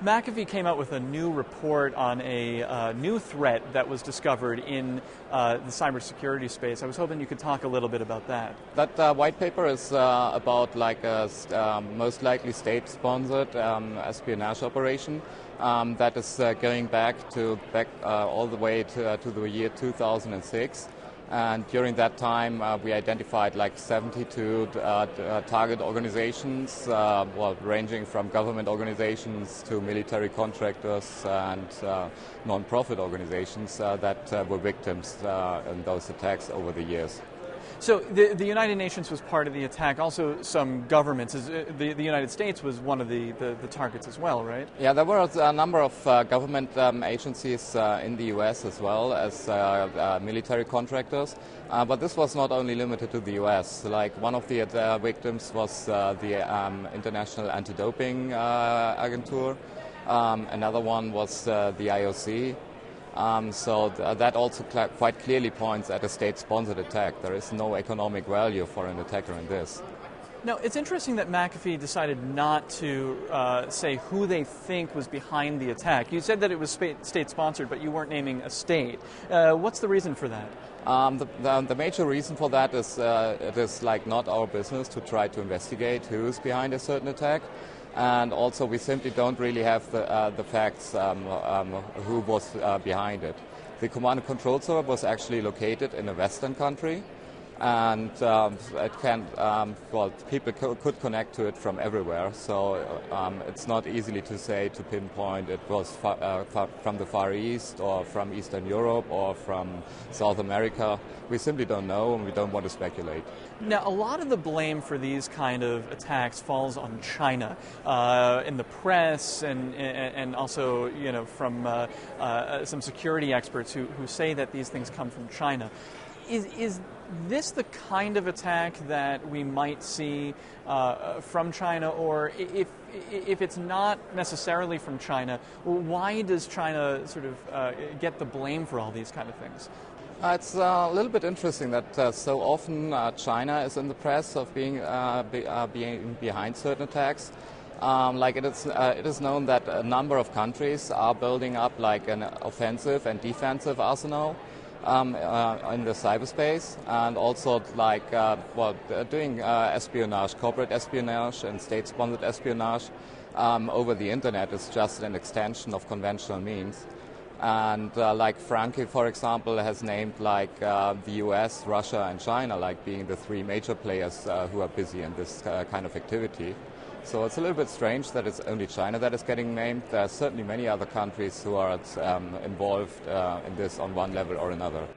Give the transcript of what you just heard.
McAfee came out with a new report on a new threat that was discovered in the cybersecurity space. I was hoping you could talk a little bit about that. That white paper is about like a most likely state-sponsored espionage operation that is going back all the way to the year 2006. And during that time, we identified like 72 target organizations, ranging from government organizations to military contractors and non-profit organizations that were victims in those attacks over the years. So the United Nations was part of the attack. Also, some governments. The United States was one of the targets as well, right? Yeah, there were a number of government agencies in the U.S. as well as military contractors. But this was not only limited to the U.S. Like one of the victims was the International Anti-Doping Agentur. Another one was the IOC. That also quite clearly points at a state-sponsored attack. There is no economic value for an attacker in this. Now, it's interesting that McAfee decided not to say who they think was behind the attack. You said that it was state-sponsored, but you weren't naming a state. What's the reason for that? The major reason for that is it is like not our business to try to investigate who is behind a certain attack. And also, we simply don't really have the facts who was behind it. The command and control server was actually located in a Western country, and it can people could connect to it from everywhere. So it's not easily to pinpoint it was from the Far East or from Eastern Europe or from South America. We simply don't know, and we don't want to speculate. Now, a lot of the blame for these kind of attacks falls on China in the press, and also from some security experts who say that these things come from China. Is this the kind of attack that we might see from China, or if it's not necessarily from China, why does China sort of get the blame for all these kind of things? It's a little bit interesting that so often China is in the press of being behind certain attacks. It is known that a number of countries are building up like an offensive and defensive arsenal in the cyberspace, and also doing espionage, corporate espionage and state-sponsored espionage over the internet is just an extension of conventional means. And like Franke, for example, has named the US, Russia and China like being the three major players who are busy in this kind of activity. So it's a little bit strange that it's only China that is getting named. There are certainly many other countries who are involved in this on one level or another.